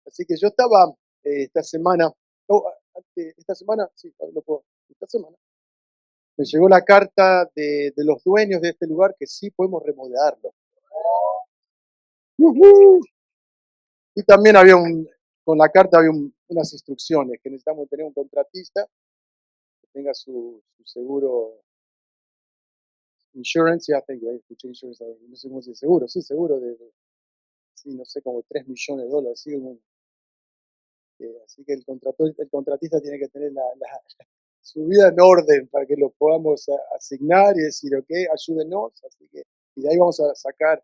Así que yo estaba esta semana, esta semana, sí, lo puedo, esta semana, me llegó la carta de los dueños de este lugar que sí podemos remodelarlo. ¡Uhú! Y también con la carta había unas instrucciones que necesitamos tener un contratista que tenga su seguro, insurance, ya tengo, escuché insurance, no sé cómo se dice, seguro, sí, seguro sí, no sé, como $3 millones, sí, así que el contratista tiene que tener su vida en orden para que lo podamos asignar y decir, ok, ayúdenos, así que, y de ahí vamos a sacar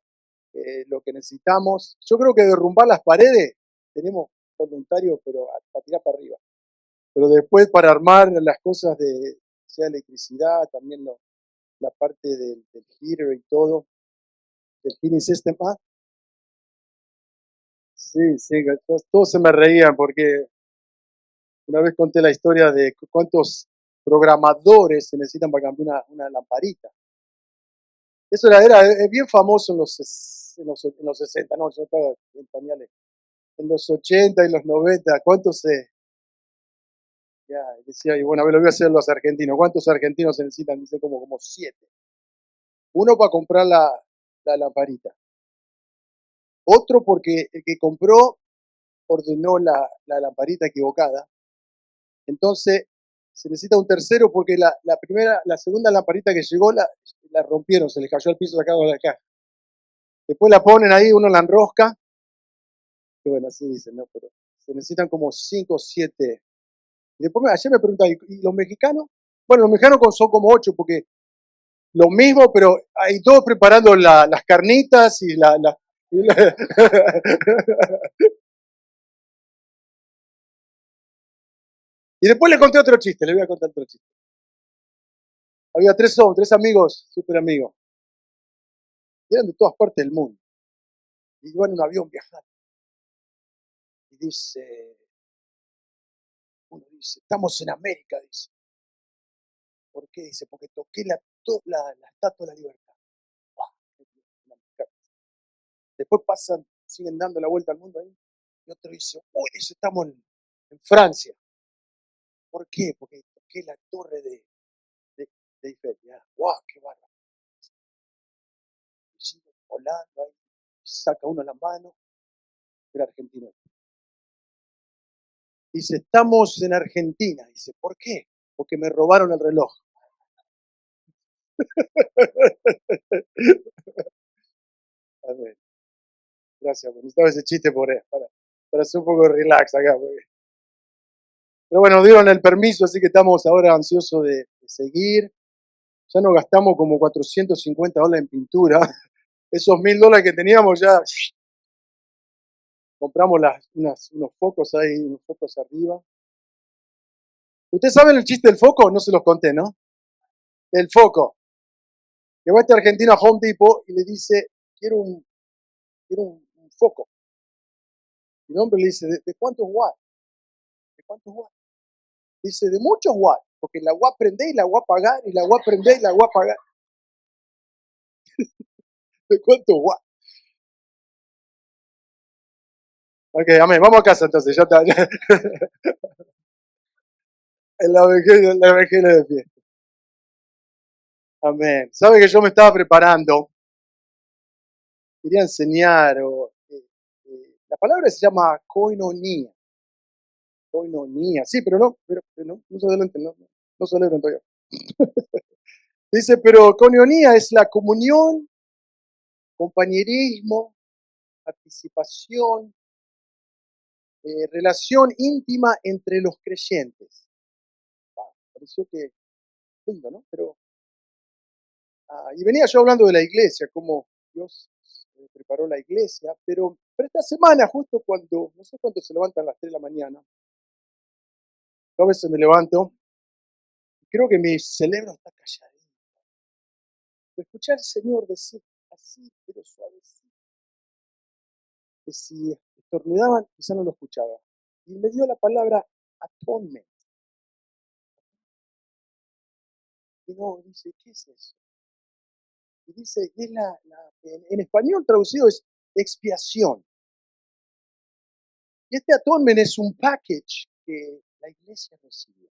lo que necesitamos. Yo creo que derrumbar las paredes, tenemos voluntarios, pero para tirar para arriba. Pero después para armar las cosas sea electricidad, también la parte del heater y todo, del heating system, sí, sí, todos se me reían porque una vez conté la historia de cuántos programadores se necesitan para cambiar una lamparita. Eso es bien famoso en los 60, no, yo estaba en pañales. En los 80 y los 90, ¿cuántos ya, decía, y bueno, a ver, lo voy a hacer los argentinos. ¿Cuántos argentinos se necesitan? Dice como 7. Uno para comprar la lamparita. Otro porque el que compró ordenó la lamparita equivocada. Entonces se necesita un tercero porque la segunda lamparita que llegó la rompieron, se les cayó al piso sacado de la caja. Después la ponen ahí, uno la enrosca, y bueno, así dicen, ¿no? Pero se necesitan como 5 o 7. Y después ayer me preguntan, ¿y los mexicanos? Bueno, los mexicanos son como 8 porque lo mismo, pero hay todos preparando las carnitas y y después le conté otro chiste, le voy a contar otro chiste. Había tres amigos, súper amigos, y eran de todas partes del mundo. Y iban en un avión viajando. Y uno dice, estamos en América, dice. ¿Por qué? Dice, porque toqué la estatua de la libertad. ¡Wow! Después siguen dando la vuelta al mundo ahí. Y otro dice, uy, dice, estamos en Francia. ¿Por qué? Porque toqué la torre de Eiffel. ¡Wow! ¡Qué bárbaro! Y sigue volando ahí. Saca uno la mano. Era argentino. Dice, estamos en Argentina. Dice, ¿por qué? Porque me robaron el reloj. A ver, gracias, necesitaba ese chiste para hacer un poco de relax acá. Pero bueno, dieron el permiso, así que estamos ahora ansiosos de seguir. Ya nos gastamos como $450 en pintura. Esos $1000 que teníamos ya compramos unos focos ahí, unos focos arriba. ¿Ustedes saben el chiste del foco? No se los conté, ¿no? El foco. Que va este argentino a Home Depot y le dice, quiero un foco. Y el hombre le dice, ¿de cuántos watts? ¿De cuántos watts? Dice, de muchos watts, porque la voy a prender y la voy a apagar, y la voy a prender y la voy a apagar. ¿De cuántos watts? Ok, amén, vamos a casa entonces, ya está. El evangelio de pie. Amén. ¿Sabe que yo me estaba preparando? Quería enseñar, la palabra se llama koinonia. Koinonia, sí, pero no se adelanten, no celebren todavía. Dice, pero koinonia es la comunión, compañerismo, participación, relación íntima entre los creyentes. Pareció que lindo, ¿no? Pero, y venía yo hablando de la iglesia, cómo Dios preparó la iglesia, pero esta semana, justo cuando, no sé cuánto se levantan a las 3 de la mañana, yo a veces me levanto, y creo que mi cerebro está calladito. Escuchar al Señor decir así, pero suavecito, que si estornudaban, quizá no lo escuchaba. Y me dio la palabra atonement. Y no, dice, ¿qué es eso? Y dice, es en español traducido es expiación. Y este atonement es un package que la iglesia recibió.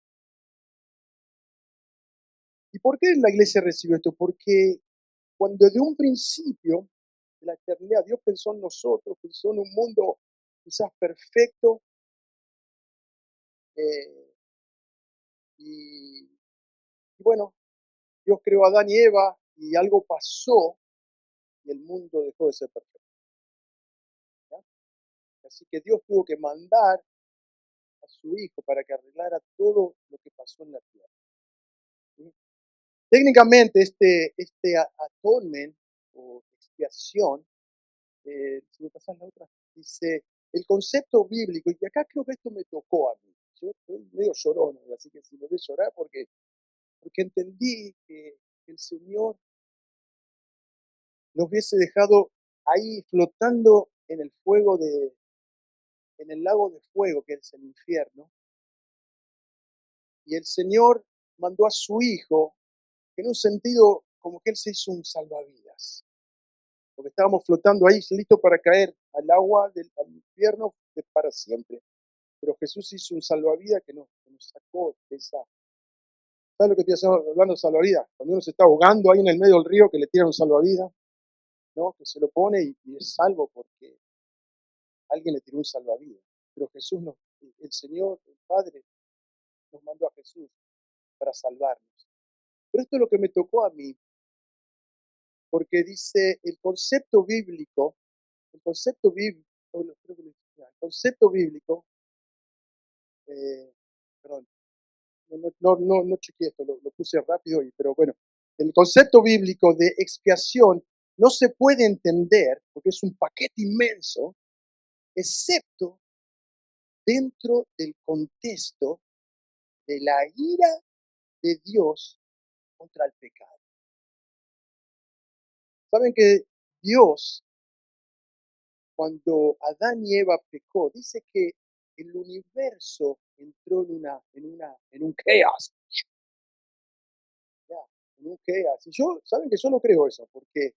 ¿Y por qué la iglesia recibió esto? Porque cuando de un principio de la eternidad Dios pensó en nosotros, pensó en un mundo quizás perfecto, eh, y, y bueno, Dios creó a Adán y Eva y algo pasó y el mundo dejó de ser perfecto. ¿Ya? Así que Dios tuvo que mandar a su Hijo para que arreglara todo lo que pasó en la tierra. ¿Sí? Técnicamente este atonement o expiación, si me pasas la otra, dice el concepto bíblico, y acá creo que esto me tocó a mí. Yo estoy medio llorón, así que si me ves llorar porque entendí que el Señor nos hubiese dejado ahí flotando en el fuego en el lago de fuego que es el infierno, y el Señor mandó a su Hijo, en un sentido como que Él se hizo un salvavidas, porque estábamos flotando ahí, listos para caer al agua al infierno para siempre, pero Jesús hizo un salvavidas que nos sacó de esa. ¿Sabes lo que estoy hablando de salvavidas? Cuando uno se está ahogando ahí en el medio del río, que le tiran un salvavidas, ¿no? Que se lo pone y es salvo porque alguien le tiró un salvavidas. Pero Jesús, el Señor, el Padre, nos mandó a Jesús para salvarnos. Pero esto es lo que me tocó a mí, porque dice el concepto bíblico, el concepto bíblico, eh, perdón, no chequeé esto, lo puse rápido, pero bueno, el concepto bíblico de expiación no se puede entender, porque es un paquete inmenso, excepto dentro del contexto de la ira de Dios contra el pecado. Saben que Dios, cuando Adán y Eva pecó, dice que el universo entró en un chaos, ya, en un chaos. Y saben que yo no creo eso, porque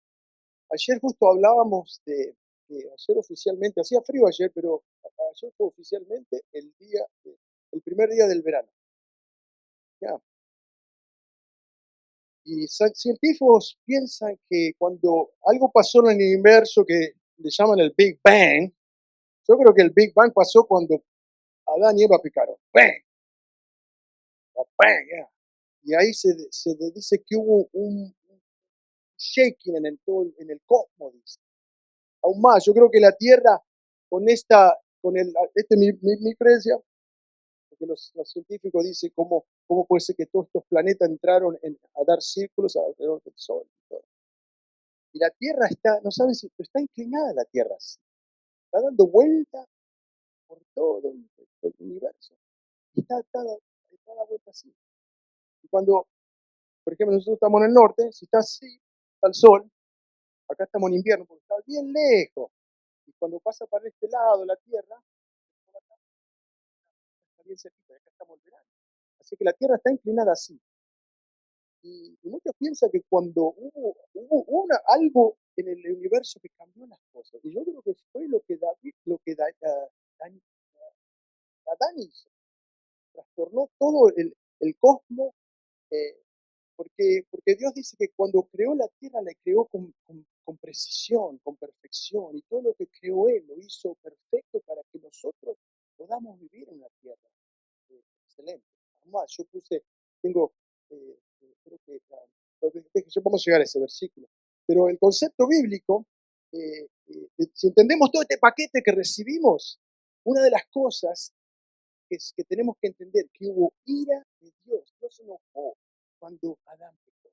ayer justo hablábamos de que ayer oficialmente, hacía frío ayer, pero ayer fue oficialmente el primer día del verano. Ya. Y científicos piensan que cuando algo pasó en el universo que le llaman el Big Bang, yo creo que el Big Bang pasó cuando Adán y Eva pecaron. ¡Bang! ¡Bang! Yeah. Y ahí se dice que hubo un shaking en el cosmos. Dice. Aún más, yo creo que la Tierra, mi creencia, porque los científicos dicen cómo puede ser que todos estos planetas entraron a dar círculos alrededor del Sol. Y la Tierra está, no saben si está inclinada la Tierra, así, está dando vuelta por todo el universo. Y está dando vuelta así. Y cuando, por ejemplo, nosotros estamos en el norte, si está así, está el sol, acá estamos en invierno porque está bien lejos. Y cuando pasa para este lado la Tierra, por acá, está bien cerquita, y acá estamos en verano. Así que la Tierra está inclinada así. Y muchos piensan que cuando hubo algo en el universo que cambió las cosas, y yo creo que fue Dan- Adán hizo, trastornó todo el cosmos, eh, porque Dios dice que cuando creó la tierra la creó con precisión, con perfección, y todo lo que creó Él lo hizo perfecto para que nosotros podamos vivir en la tierra. Excelente. Además, tengo, creo que, vamos a llegar a ese versículo, pero el concepto bíblico, si entendemos todo este paquete que recibimos, una de las cosas es que tenemos que entender que hubo ira de Dios. Dios se enojó cuando Adán pecó.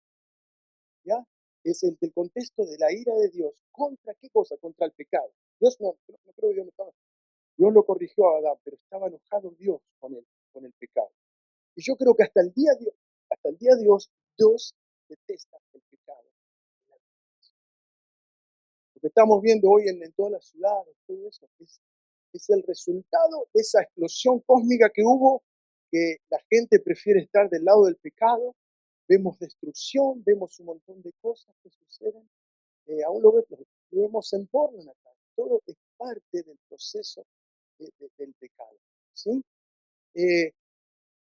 ¿Ya? Es el contexto de la ira de Dios. ¿Contra qué cosa? Contra el pecado. Dios no creo que Dios no estaba. Dios lo corrigió a Adán, pero estaba enojado Dios con el pecado. Y yo creo que hasta el día de Dios, Dios detesta el pecado. Lo que estamos viendo hoy en todas las ciudades, todo eso, es el resultado de esa explosión cósmica que hubo, que la gente prefiere estar del lado del pecado. Vemos destrucción, vemos un montón de cosas que suceden. Aún lo vemos en Portland acá. Todo es parte del proceso del pecado. ¿Sí? Eh,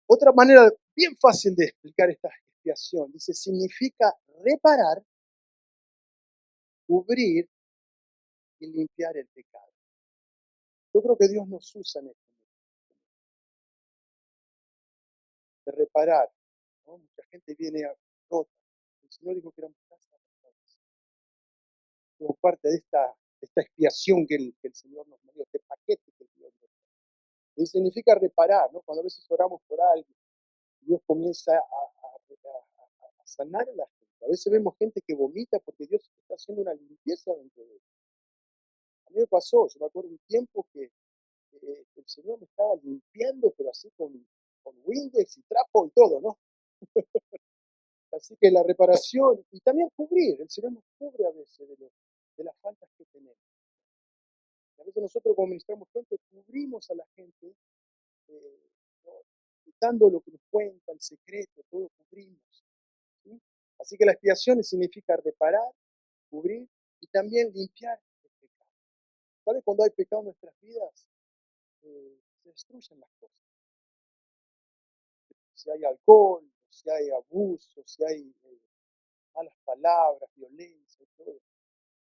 Otra manera bien fácil de explicar esta expiación, dice, significa reparar, cubrir y limpiar el pecado. Yo creo que Dios nos usa en esto, de reparar, ¿no? Mucha gente viene rota. El Señor dijo que éramos casas rotas. Como parte de esta expiación que el Señor nos dio, este paquete que el Señor nos dio. Y significa reparar, ¿no? Cuando a veces oramos por alguien, Dios comienza a sanar a la gente. A veces vemos gente que vomita porque Dios está haciendo una limpieza dentro de ellos. A mí me pasó, yo me acuerdo un tiempo que el Señor me estaba limpiando, pero así con Windex y trapo y todo, ¿no? Así que la reparación y también cubrir, el Señor nos cubre a veces de las faltas que tenemos. Y a veces nosotros como ministramos gente, cubrimos a la gente, eh, ¿no? Quitando lo que nos cuenta, el secreto, todo cubrimos. ¿Sí? Así que la expiación significa reparar, cubrir y también limpiar el pecado. ¿Sabe cuando hay pecado en nuestras vidas? Se destruyen las cosas. Si hay alcohol, si hay abuso, si hay malas palabras, violencia y todo.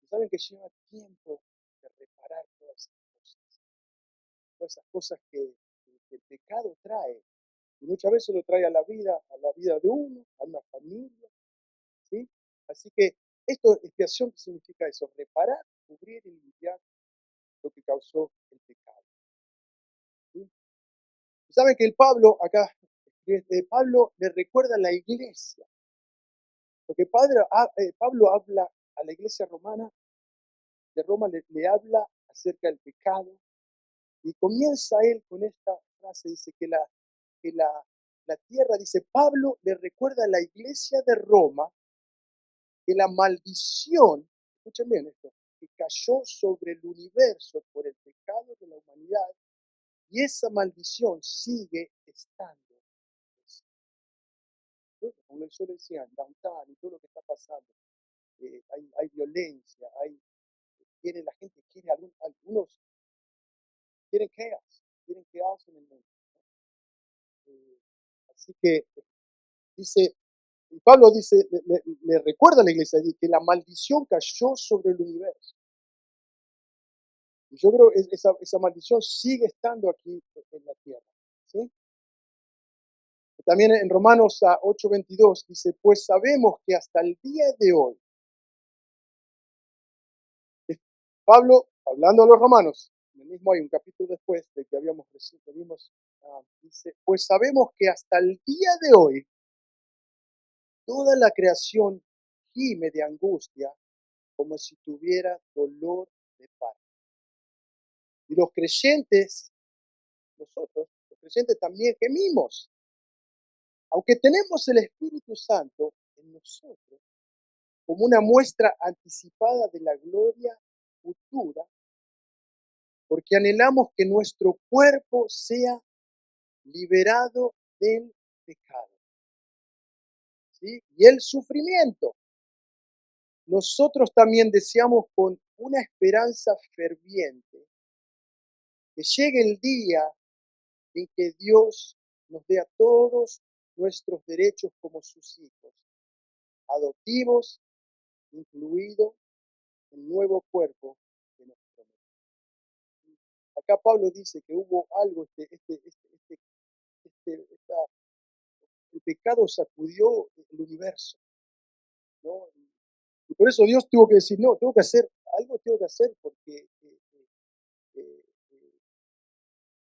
Y saben que lleva tiempo de reparar todas esas cosas que el pecado trae. Y muchas veces lo trae a la vida de uno, a una familia, ¿sí? Así que esto, expiación, significa eso, reparar, cubrir y limpiar lo que causó el pecado. ¿Sí? Y saben que el Pablo, acá, Pablo le recuerda a la iglesia, porque Pablo habla a la iglesia romana, de Roma le habla acerca del pecado, y comienza él con esta frase, dice que la tierra, dice, Pablo le recuerda a la iglesia de Roma que la maldición, escuchen bien esto, que cayó sobre el universo por el pecado de la humanidad, y esa maldición sigue estando. Como yo decía, en downtown y todo lo que está pasando, hay violencia, la gente quiere, algunos quieren caos en el mundo. Eh, Así que dice, y Pablo dice, le recuerda a la iglesia que la maldición cayó sobre el universo. Y yo creo que esa maldición sigue estando aquí en la tierra. ¿Sí? También en Romanos 8:22 dice, pues sabemos que hasta el día de hoy, Pablo, hablando a los romanos, en el mismo hay un capítulo después de que habíamos recién vimos, dice, pues sabemos que hasta el día de hoy, toda la creación gime de angustia como si tuviera dolor de parto. Y los creyentes, nosotros, los creyentes también gemimos. Aunque tenemos el Espíritu Santo en nosotros como una muestra anticipada de la gloria futura, porque anhelamos que nuestro cuerpo sea liberado del pecado, ¿sí? Y el sufrimiento. Nosotros también deseamos con una esperanza ferviente que llegue el día en que Dios nos dé a todos nuestros derechos como sus hijos, adoptivos, incluido el nuevo cuerpo de nos promete. Acá Pablo dice que hubo algo, el pecado sacudió el universo, ¿no? Y por eso Dios tuvo que decir, no, tengo que hacer, algo tengo que hacer porque eh,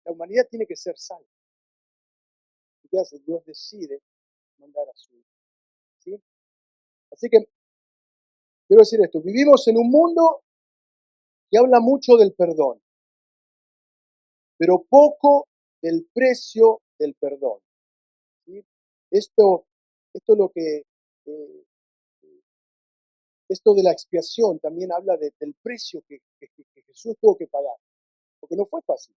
la humanidad tiene que ser salva. ¿Y qué hace? Dios decide mandar a su hijo, ¿sí? Así que quiero decir esto, vivimos en un mundo que habla mucho del perdón, pero poco del precio del perdón, ¿sí? Esto, esto es lo que, eh, esto de la expiación también habla del precio que Jesús tuvo que pagar, porque no fue fácil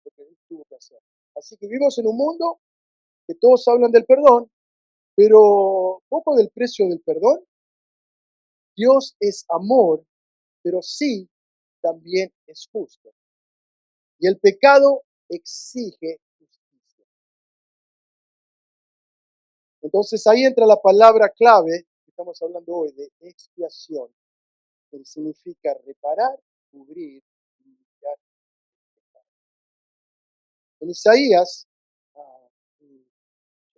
lo que él tuvo que hacer. Así que vivimos en un mundo que todos hablan del perdón, pero poco del precio del perdón. Dios es amor, pero sí también es justo. Y el pecado exige justicia. Entonces ahí entra la palabra clave que estamos hablando hoy de expiación, que significa reparar, cubrir y limpiar. En Isaías, yo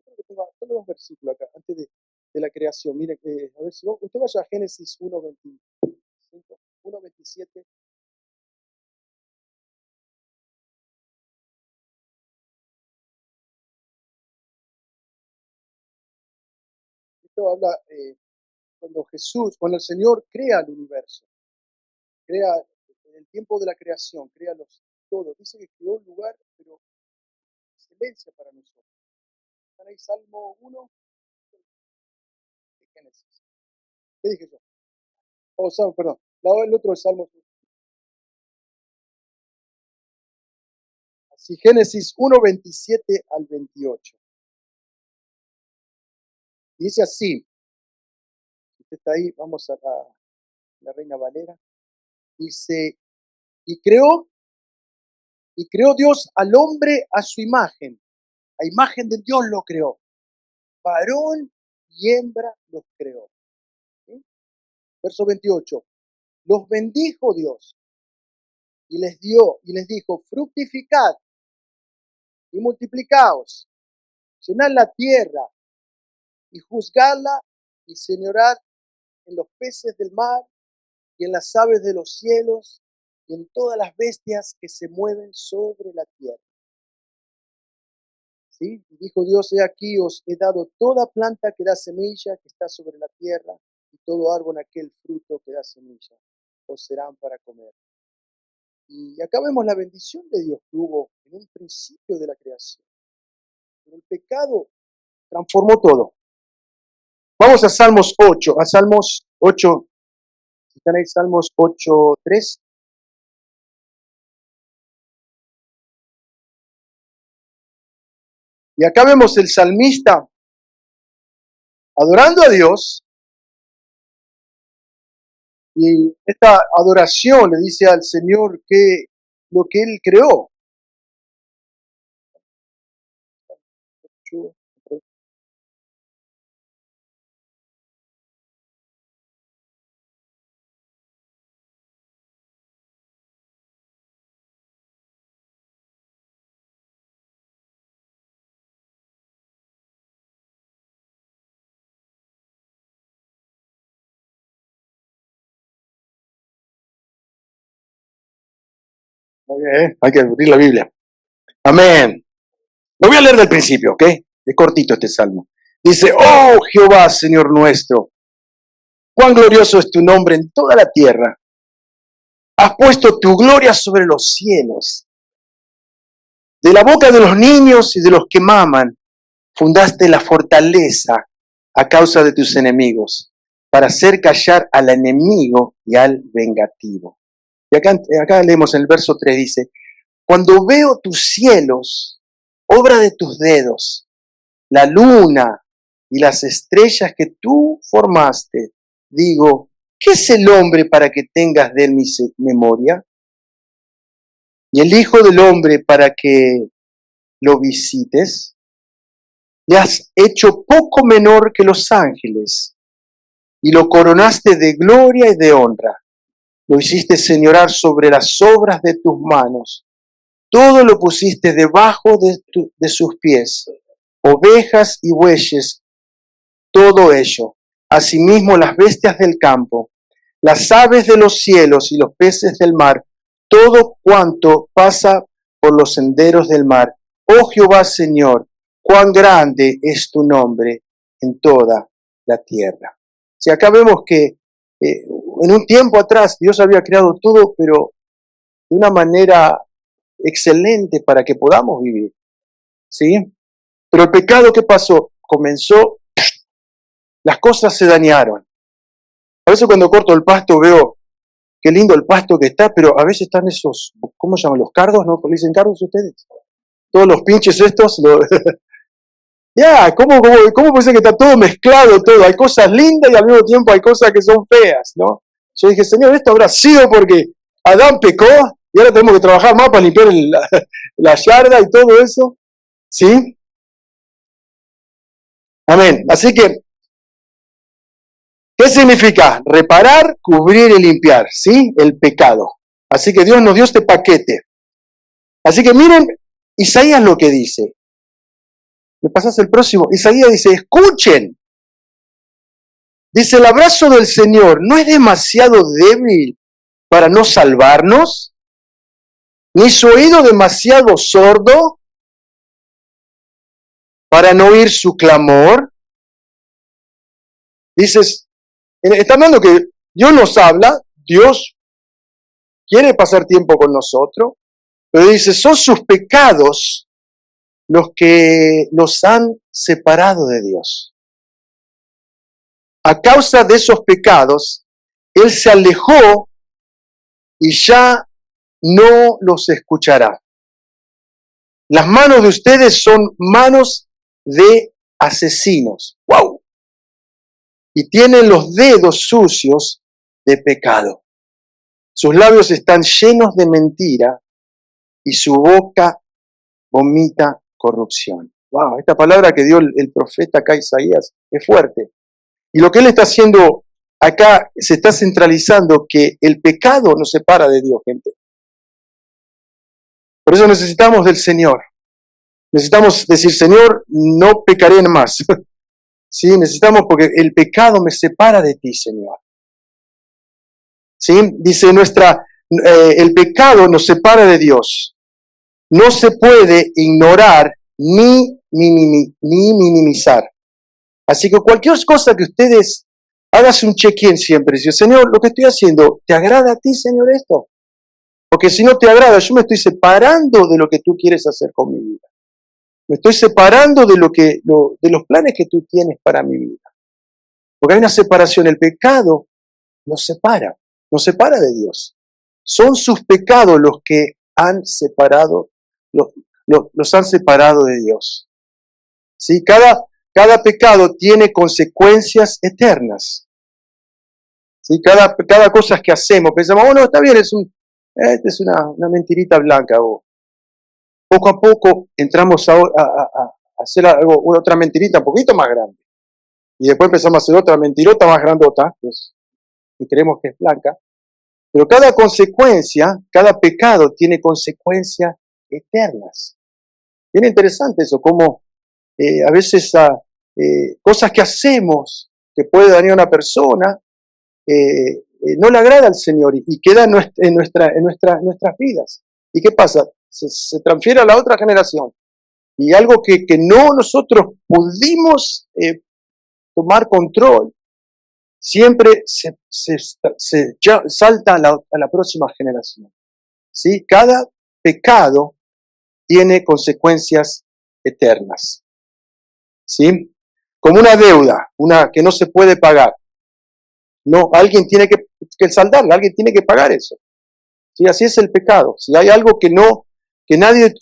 creo que tengo dos versículos acá, antes de la creación. Miren, a ver si usted vaya a Génesis 1:25, 1:27. Esto habla cuando el Señor crea el universo, crea en el tiempo de la creación, crea todo. Dice que creó un lugar, pero excelencia para nosotros. ¿Están ahí Salmo 1 de Génesis? ¿Qué dije yo? Oh, Salmo, perdón. El otro es Salmo. Así, Génesis 1:27 al 28. Dice así, si usted está ahí, vamos a la Reina Valera. Dice, y creó Dios al hombre a su imagen. A imagen de Dios lo creó. Varón y hembra los creó. ¿Sí? Verso 28. Los bendijo Dios y les dijo, fructificad y multiplicaos, llenad la tierra y juzgadla y señorad en los peces del mar y en las aves de los cielos y en todas las bestias que se mueven sobre la tierra. ¿Sí? Y dijo Dios, he aquí os he dado toda planta que da semilla que está sobre la tierra y todo árbol aquel fruto que da semilla, os serán para comer. Y acá vemos la bendición de Dios que hubo en un principio de la creación. Pero el pecado transformó todo. Vamos a Salmos 8, ¿están ahí Salmos 8:3? Y acá vemos el salmista adorando a Dios, y esta adoración le dice al Señor que lo que Él creó. Hay que abrir la Biblia. Amén. Lo voy a leer del principio, ¿ok? Es cortito este salmo. Dice, oh Jehová, Señor nuestro, cuán glorioso es tu nombre en toda la tierra. Has puesto tu gloria sobre los cielos. De la boca de los niños y de los que maman, fundaste la fortaleza a causa de tus enemigos, para hacer callar al enemigo y al vengativo. Y acá leemos en el verso 3, dice, cuando veo tus cielos, obra de tus dedos, la luna y las estrellas que tú formaste, digo, ¿qué es el hombre para que tengas de él memoria? Y el Hijo del Hombre para que lo visites. Le has hecho poco menor que los ángeles y lo coronaste de gloria y de honra. Lo hiciste señorar sobre las obras de tus manos. Todo lo pusiste debajo de sus pies, ovejas y bueyes, todo ello. Asimismo las bestias del campo, las aves de los cielos y los peces del mar, todo cuanto pasa por los senderos del mar. Oh Jehová Señor, cuán grande es tu nombre en toda la tierra. Si acá vemos que en un tiempo atrás Dios había creado todo, pero de una manera excelente para que podamos vivir, ¿sí? Pero el pecado, ¿qué pasó? Comenzó, las cosas se dañaron. A veces cuando corto el pasto veo qué lindo el pasto que está, pero a veces están esos, ¿cómo se llaman? Los cardos, ¿no? ¿Le dicen cardos ustedes? Todos los pinches estos, ¿cómo puede ser que está todo mezclado, todo? Hay cosas lindas y al mismo tiempo hay cosas que son feas, ¿no? Yo dije, Señor, esto habrá sido porque Adán pecó. Y ahora tenemos que trabajar más para limpiar la yarda y todo eso. ¿Sí? Amén. Así que, ¿qué significa? Reparar, cubrir y limpiar. ¿Sí? El pecado. Así que Dios nos dio este paquete. Así que miren, Isaías lo que dice. ¿Me pasas el próximo? Isaías dice, escuchen. Dice, el abrazo del Señor no es demasiado débil para no salvarnos, ni su oído demasiado sordo para no oír su clamor. Dices, está hablando que Dios nos habla, Dios quiere pasar tiempo con nosotros, pero dice, son sus pecados los que nos han separado de Dios. A causa de esos pecados, Él se alejó y ya no los escuchará. Las manos de ustedes son manos de asesinos. ¡Wow! Y tienen los dedos sucios de pecado. Sus labios están llenos de mentira y su boca vomita corrupción. ¡Wow! Esta palabra que dio el profeta acá Isaías es fuerte. Y lo que él está haciendo acá se está centralizando que el pecado nos separa de Dios, gente. Por eso necesitamos del Señor. Necesitamos decir, Señor, no pecaré más. Sí, necesitamos porque el pecado me separa de ti, Señor. Sí, dice el pecado nos separa de Dios. No se puede ignorar ni minimizar. Así que cualquier cosa que ustedes háganse un check-in siempre. Dice, Señor, lo que estoy haciendo, ¿te agrada a ti, Señor, esto? Porque si no te agrada, yo me estoy separando de lo que tú quieres hacer con mi vida. Me estoy separando de los planes que tú tienes para mi vida. Porque hay una separación. El pecado nos separa de Dios. Son sus pecados los que han separado, los han separado de Dios. ¿Sí? Cada pecado tiene consecuencias eternas. ¿Sí? Cada cosa que hacemos, pensamos, no, está bien, es una mentirita blanca. Poco a poco entramos a hacer otra mentirita un poquito más grande. Y después empezamos a hacer otra mentirota más grandota, pues, y creemos que es blanca. Pero cada consecuencia, cada pecado tiene consecuencias eternas. Bien interesante eso, como a veces cosas que hacemos que puede dañar a una persona, no le agrada al Señor y queda en nuestras vidas. ¿Y qué pasa? Se transfiere a la otra generación. Y algo que no nosotros pudimos tomar control, siempre se salta a la próxima generación. ¿Sí? Cada pecado tiene consecuencias eternas. ¿Sí? Como una deuda, una que no se puede pagar. No, alguien tiene que saldarla, alguien tiene que pagar eso. ¿Sí? Así es el pecado. Si hay algo que nadie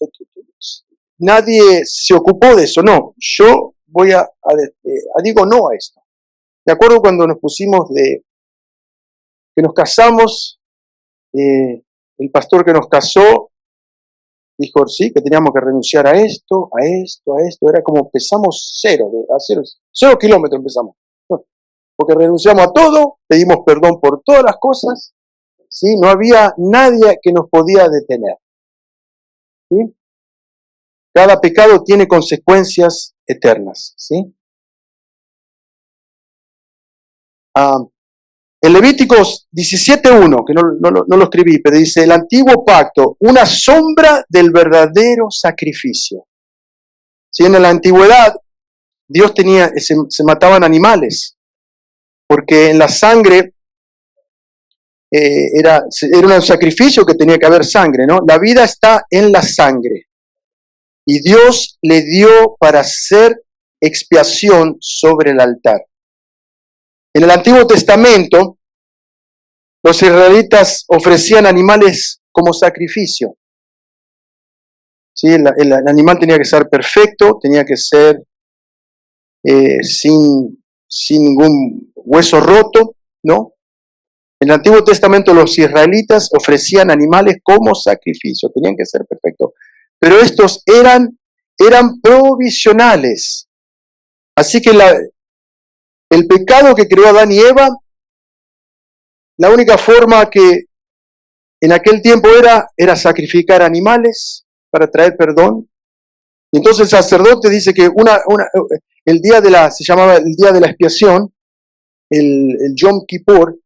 se ocupó de eso, no, yo voy digo no a esto. De acuerdo cuando nos pusimos que nos casamos, el pastor que nos casó dijo sí, que teníamos que renunciar a esto, era como empezamos cero kilómetros empezamos. Porque renunciamos a todo, pedimos perdón por todas las cosas, ¿sí? No había nadie que nos podía detener. ¿Sí? Cada pecado tiene consecuencias eternas. ¿Sí? En Levíticos 17:1, que no lo escribí, pero dice, el antiguo pacto, una sombra del verdadero sacrificio. ¿Sí? En la antigüedad, Dios se mataban animales, porque en la sangre era un sacrificio que tenía que haber sangre, ¿no? La vida está en la sangre. Y Dios le dio para hacer expiación sobre el altar. En el Antiguo Testamento, los israelitas ofrecían animales como sacrificio. ¿Sí? El animal tenía que ser perfecto, tenía que ser sin ningún hueso roto, ¿no? En el Antiguo Testamento los israelitas ofrecían animales como sacrificio, tenían que ser perfectos, pero estos eran provisionales. Así que el pecado que creó Adán y Eva, la única forma que en aquel tiempo era sacrificar animales para traer perdón. Y entonces el sacerdote dice que se llamaba el día de la expiación, el Yom Kippur,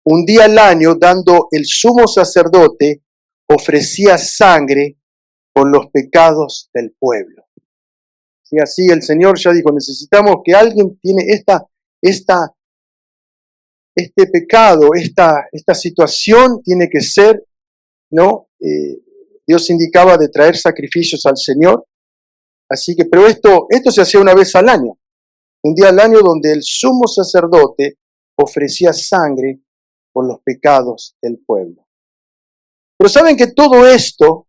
un día al año, dando el sumo sacerdote, ofrecía sangre por los pecados del pueblo. Y así el Señor ya dijo, necesitamos que alguien tiene este pecado, esta situación tiene que ser, ¿no? Dios indicaba de traer sacrificios al Señor. Así que, pero esto se hacía una vez al año, un día al año donde el sumo sacerdote ofrecía sangre por los pecados del pueblo. Pero saben que todo esto,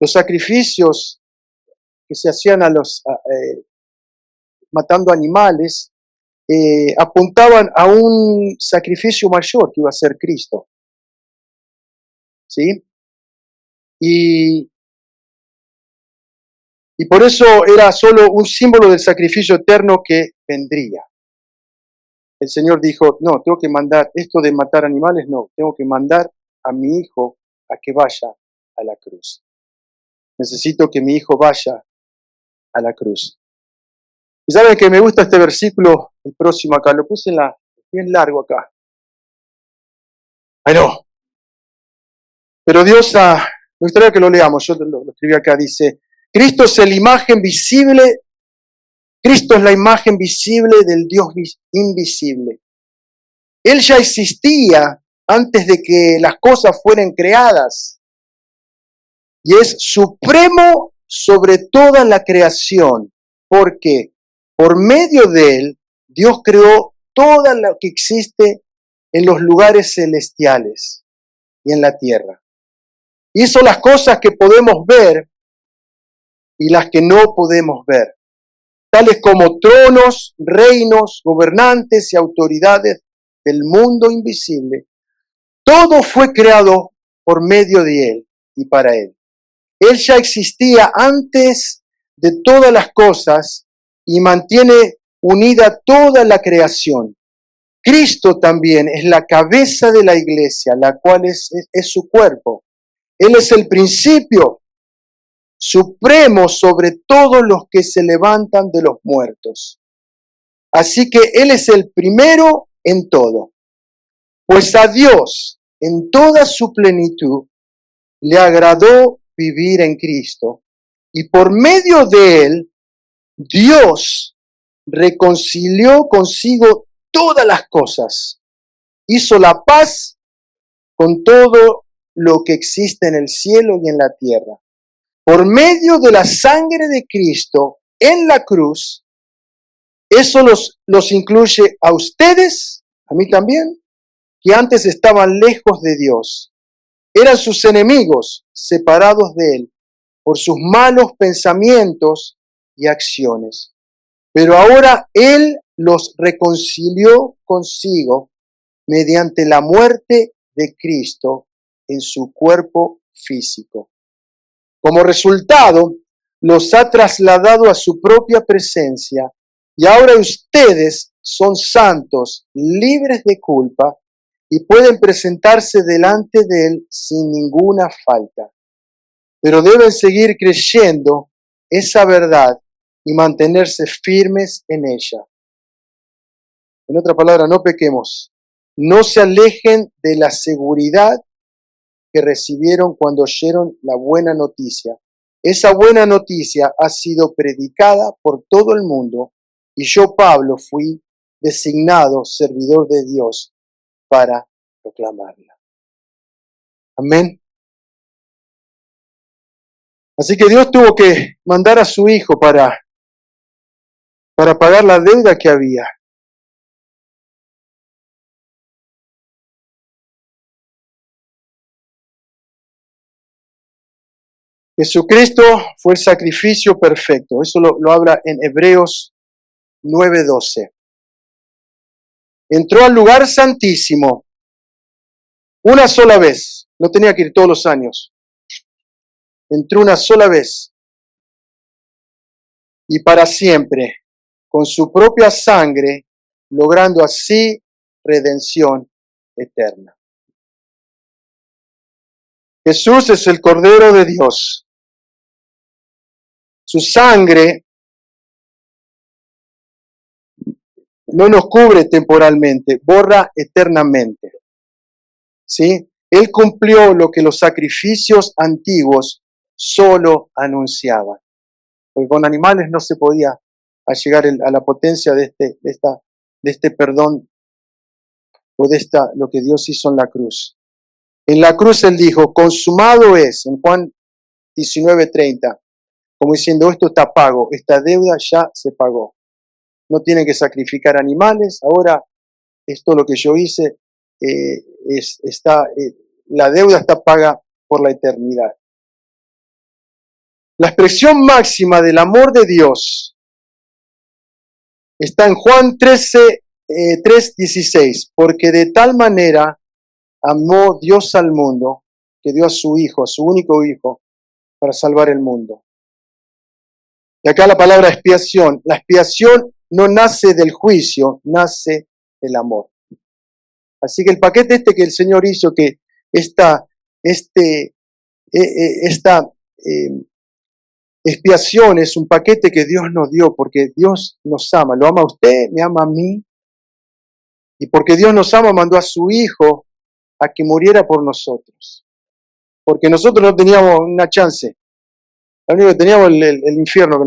los sacrificios que se hacían matando animales, apuntaban a un sacrificio mayor que iba a ser Cristo. ¿Sí? Y por eso era solo un símbolo del sacrificio eterno que vendría. El Señor dijo, no, tengo que mandar esto de matar animales, no, tengo que mandar a mi hijo a que vaya a la cruz. Necesito que mi hijo vaya a la cruz. Y saben que me gusta este versículo, el próximo acá, lo puse bien largo acá. Ay no. Pero Dios, me gustaría que lo leamos, yo lo escribí acá, dice, Cristo es la imagen visible del Dios invisible. Él ya existía antes de que las cosas fueran creadas y es supremo sobre toda la creación, porque por medio de Él, Dios creó todo lo que existe en los lugares celestiales y en la tierra. Hizo las cosas que podemos ver y las que no podemos ver, tales como tronos, reinos, gobernantes y autoridades del mundo invisible. Todo fue creado por medio de Él y para Él. Él ya existía antes de todas las cosas y mantiene unida toda la creación. Cristo también es la cabeza de la iglesia, la cual es su cuerpo. Él es el principio supremo sobre todos los que se levantan de los muertos. Así que Él es el primero en todo. Pues a Dios, en toda su plenitud, le agradó vivir en Cristo. Y por medio de Él, Dios reconcilió consigo todas las cosas. Hizo la paz con todo lo que existe en el cielo y en la tierra. Por medio de la sangre de Cristo en la cruz, eso los incluye a ustedes, a mí también, que antes estaban lejos de Dios. Eran sus enemigos, separados de Él, por sus malos pensamientos y acciones. Pero ahora Él los reconcilió consigo mediante la muerte de Cristo en su cuerpo físico. Como resultado, los ha trasladado a su propia presencia y ahora ustedes son santos, libres de culpa y pueden presentarse delante de Él sin ninguna falta. Pero deben seguir creyendo esa verdad y mantenerse firmes en ella. En otra palabra, no pequemos. No se alejen de la seguridad que recibieron cuando oyeron la buena noticia. Esa buena noticia ha sido predicada por todo el mundo y yo, Pablo, fui designado servidor de Dios para proclamarla. Amén. Así que Dios tuvo que mandar a su Hijo para pagar la deuda que había. Jesucristo fue el sacrificio perfecto. Eso lo habla en Hebreos 9:12. Entró al lugar santísimo una sola vez, no tenía que ir todos los años. Entró una sola vez y para siempre, con su propia sangre, logrando así redención eterna. Jesús es el Cordero de Dios. Su sangre no nos cubre temporalmente, borra eternamente. ¿Sí? Él cumplió lo que los sacrificios antiguos solo anunciaban. Porque con animales no se podía llegar a la potencia de este perdón o de lo que Dios hizo en la cruz. En la cruz Él dijo, consumado es, en Juan 19:30, como diciendo, esto está pago, esta deuda ya se pagó. No tienen que sacrificar animales, ahora esto lo que yo hice, la deuda está paga por la eternidad. La expresión máxima del amor de Dios está en Juan 3:16, porque de tal manera amó Dios al mundo, que dio a su Hijo, a su único Hijo, para salvar el mundo. Y acá la palabra expiación. La expiación no nace del juicio, nace del amor. Así que el paquete que el Señor hizo, que esta expiación es un paquete que Dios nos dio, porque Dios nos ama. Lo ama a usted, me ama a mí. Y porque Dios nos ama, mandó a su Hijo a que muriera por nosotros. Porque nosotros no teníamos una chance. Lo único que teníamos el infierno, que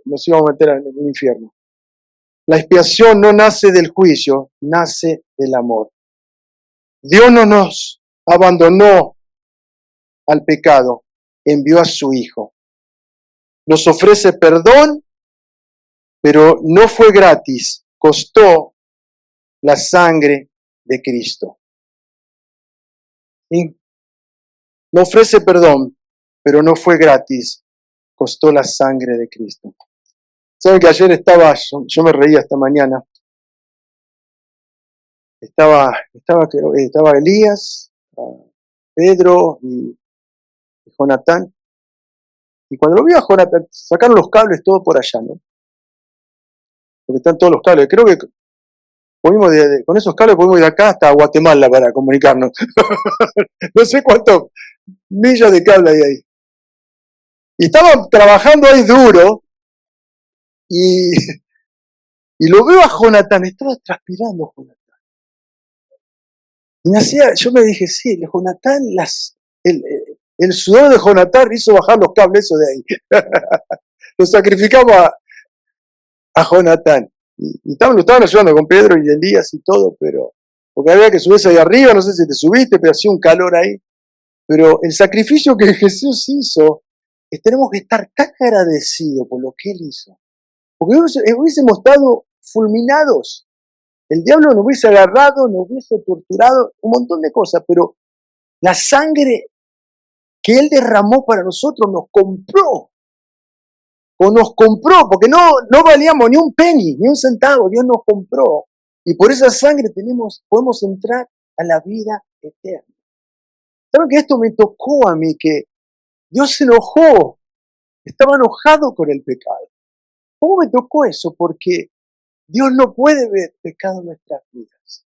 nos íbamos a meter en el infierno. La expiación no nace del juicio, nace del amor. Dios no nos abandonó al pecado, envió a su Hijo. Nos ofrece perdón, pero no fue gratis, costó la sangre de Cristo. ¿Sí? No ofrece perdón, pero no fue gratis, costó la sangre de Cristo. ¿Saben que ayer yo me reía esta mañana? Estaba Elías, Pedro y Jonatán. Y cuando lo vi a Jonatán, sacaron los cables todo por allá, ¿no? Porque están todos los cables. Creo que con esos cables podemos ir de acá hasta Guatemala para comunicarnos. No sé cuántas millas de cable hay ahí. Y estaban trabajando ahí duro y lo veo a Jonatán, estaba transpirando Jonatán. Y yo me dije, sí, Jonatán, el sudor de Jonatán hizo bajar los cables esos de ahí. Lo sacrificamos a Jonatán. Y lo estaban ayudando con Pedro y Elías y todo, pero porque había que subirse ahí arriba, no sé si te subiste, pero hacía un calor ahí. Pero el sacrificio que Jesús hizo, tenemos que estar tan agradecidos por lo que Él hizo. Porque hubiésemos estado fulminados. El diablo nos hubiese agarrado, nos hubiese torturado, un montón de cosas, pero la sangre que Él derramó para nosotros nos compró. O nos compró, porque no valíamos ni un penny, ni un centavo, Dios nos compró. Y por esa sangre podemos entrar a la vida eterna. ¿Saben que esto me tocó a mí? Que Dios se enojó, estaba enojado con el pecado. ¿Cómo me tocó eso? Porque Dios no puede ver pecado en nuestras vidas.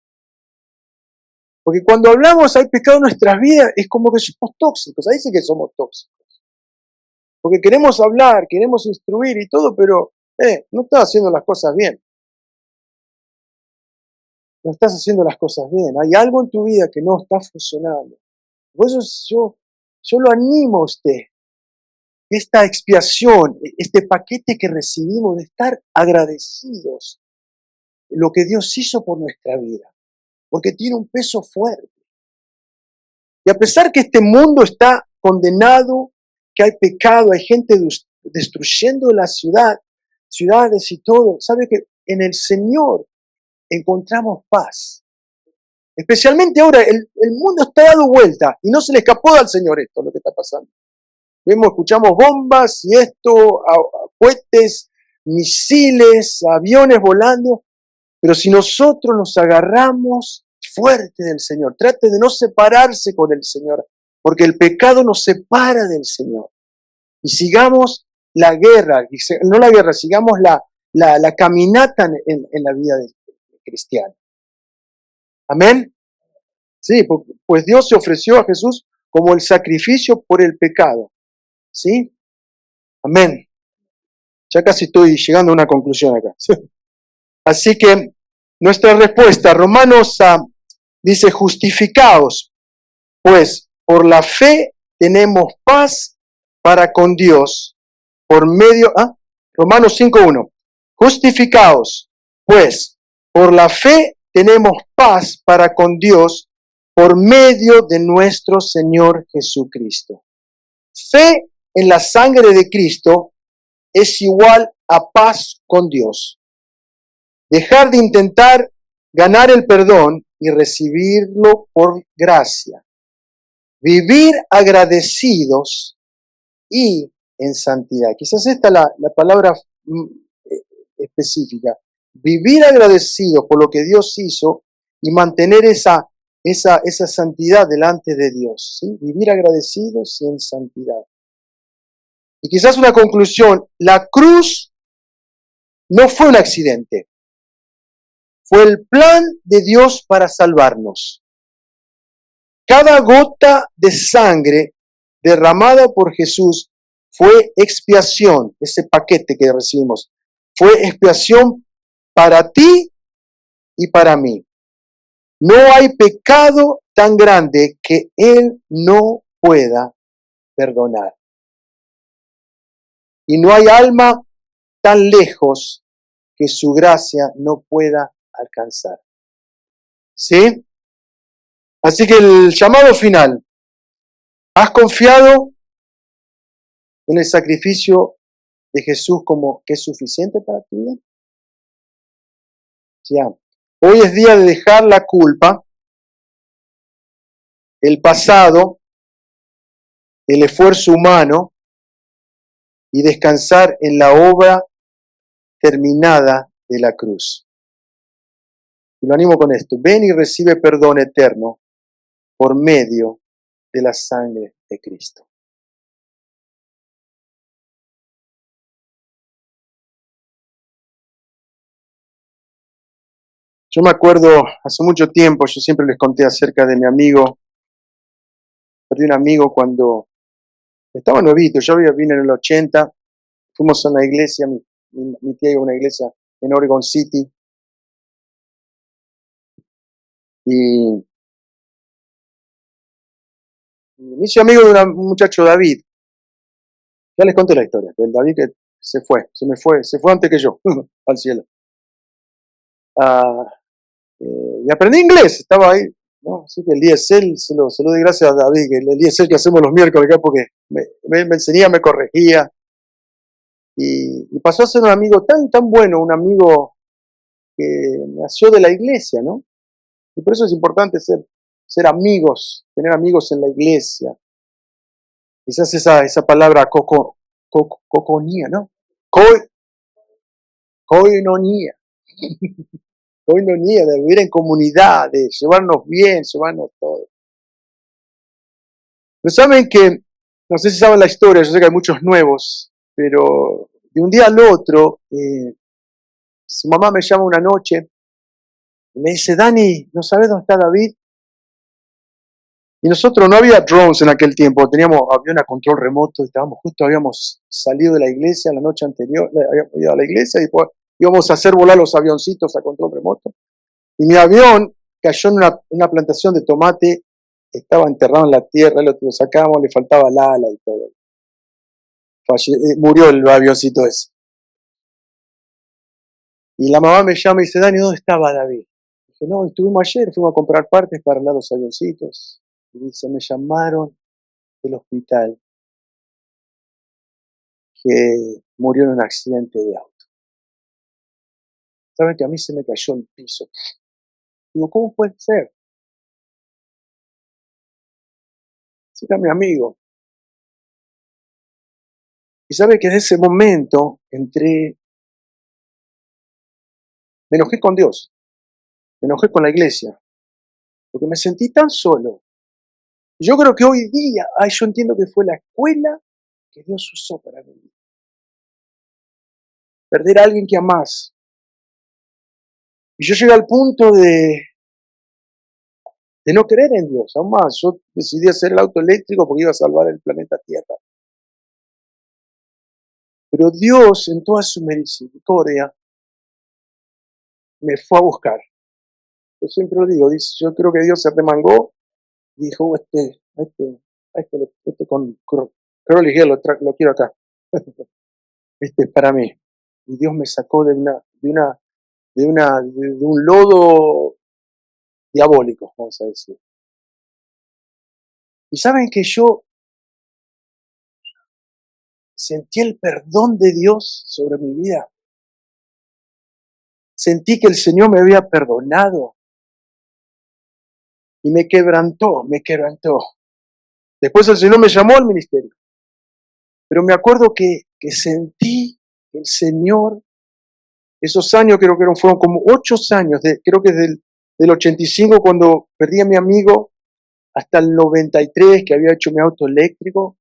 Porque cuando hablamos hay pecado en nuestras vidas, es como que somos tóxicos, ahí sí que somos tóxicos. Porque queremos hablar, queremos instruir y todo, pero no estás haciendo las cosas bien. No estás haciendo las cosas bien. Hay algo en tu vida que no está funcionando. Por eso yo lo animo a usted. Esta expiación, este paquete que recibimos de estar agradecidos de lo que Dios hizo por nuestra vida. Porque tiene un peso fuerte. Y a pesar que este mundo está condenado, que hay pecado, hay gente destruyendo la ciudades y todo, sabe que en el Señor encontramos paz. Especialmente ahora, el mundo está dado vuelta y no se le escapó al Señor esto, lo que está pasando. Escuchamos bombas y cohetes, misiles, aviones volando, pero si nosotros nos agarramos fuerte del Señor. Trate de no separarse con el Señor, porque el pecado nos separa del Señor. Y sigamos la guerra, no la guerra, sigamos la caminata en la vida del cristiano. Amén. Sí, pues Dios se ofreció a Jesús como el sacrificio por el pecado. ¿Sí? Amén. Ya casi estoy llegando a una conclusión acá. Así que nuestra respuesta, Romanos dice, justificaos, pues por la fe tenemos paz para con Dios por medio, Romanos 5.1, justificaos, pues por la fe tenemos paz para con Dios por medio de nuestro Señor Jesucristo. Fe en la sangre de Cristo es igual a paz con Dios. Dejar de intentar ganar el perdón y recibirlo por gracia. Vivir agradecidos y en santidad. Quizás esta es la palabra específica. Vivir agradecidos por lo que Dios hizo y mantener esa santidad delante de Dios. ¿Sí? Vivir agradecidos y en santidad. Y quizás una conclusión, la cruz no fue un accidente. Fue el plan de Dios para salvarnos. Cada gota de sangre derramada por Jesús fue expiación, ese paquete que recibimos. Fue expiación para ti y para mí. No hay pecado tan grande que Él no pueda perdonar. Y no hay alma tan lejos que su gracia no pueda alcanzar. ¿Sí? Así que el llamado final. ¿Has confiado en el sacrificio de Jesús como que es suficiente para tu vida? Ya. Hoy es día de dejar la culpa, el pasado, el esfuerzo humano y descansar en la obra terminada de la cruz. Y lo animo con esto. Ven y recibe perdón eterno por medio de la sangre de Cristo. Yo me acuerdo hace mucho tiempo, yo siempre les conté acerca de mi amigo. Perdí un amigo cuando estaba nuevito, yo vine en el 80, fuimos a una iglesia, mi tía iba a una iglesia en Oregon City, y me hice amigo de un muchacho, David. Ya les conté la historia, del David que se fue antes que yo, al cielo. Y aprendí inglés, estaba ahí, ¿no? Así que el ESL, se lo doy gracias a David, que el ESL que hacemos los miércoles acá, porque me enseñaba, me corregía, y pasó a ser un amigo tan bueno, un amigo que nació de la iglesia, ¿no? Y por eso es importante ser amigos, tener amigos en la iglesia. Quizás esa palabra coconía, ¿no? Koinonia. Koinonia, de vivir en comunidad, de llevarnos bien, llevarnos todo. Pero saben que, no sé si saben la historia, yo sé que hay muchos nuevos, pero de un día al otro, su mamá me llama una noche y me dice, Dani, ¿no sabes dónde está David? Y nosotros no había drones en aquel tiempo, había una control remoto, habíamos salido de la iglesia la noche anterior, habíamos ido a la iglesia y después íbamos a hacer volar los avioncitos a control remoto. Y mi avión cayó en una plantación de tomate, estaba enterrado en la tierra, lo sacamos, le faltaba el ala y todo. Murió el avioncito ese. Y la mamá me llama y dice, Dani, ¿dónde estaba David? Dije, no, estuvimos ayer, fuimos a comprar partes para arreglar los avioncitos. Y dice, me llamaron del hospital que murió en un accidente de auto. ¿Saben que a mí se me cayó el piso? Digo, ¿cómo puede ser? Si era mi amigo. Y sabe que en ese momento me enojé con Dios, me enojé con la iglesia, porque me sentí tan solo. Yo creo que hoy día, yo entiendo que fue la escuela que Dios usó para mí. Perder a alguien que amás. Y yo llegué al punto de no creer en Dios, aún más. Yo decidí hacer el auto eléctrico porque iba a salvar el planeta Tierra. Pero Dios, en toda su misericordia, me fue a buscar. Yo siempre lo digo, yo creo que Dios se remangó y dijo, este con Crowley Hill lo quiero acá. Este es para mí. Y Dios me sacó de un lodo diabólico, vamos a decir. Y saben que yo sentí el perdón de Dios sobre mi vida. Sentí que el Señor me había perdonado y me quebrantó. Después el Señor me llamó al ministerio. Pero me acuerdo que sentí que el Señor, esos años creo que fueron como 8 años, creo que desde del 85 cuando perdí a mi amigo hasta el 93 que había hecho mi auto eléctrico.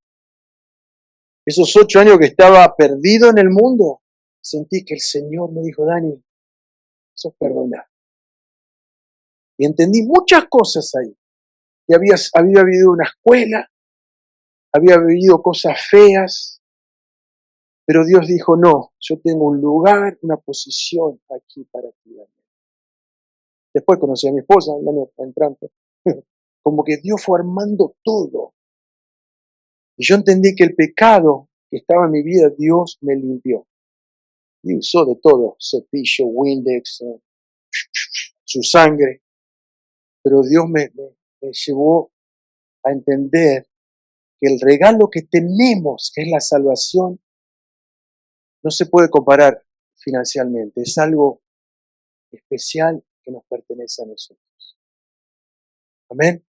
Esos 8 años que estaba perdido en el mundo, sentí que el Señor me dijo, Dani, sos perdonado. Y entendí muchas cosas ahí. Y había vivido una escuela, había vivido cosas feas, pero Dios dijo, no, yo tengo un lugar, una posición aquí para ti, Daniel. Después conocí a mi esposa, el año entrante. Como que Dios fue armando todo. Y yo entendí que el pecado que estaba en mi vida, Dios me limpió. Y usó de todo, cepillo, Windex, su sangre. Pero Dios me llevó a entender que el regalo que tenemos, que es la salvación, no se puede comparar financieramente. Es algo especial que nos pertenece a nosotros. Amén.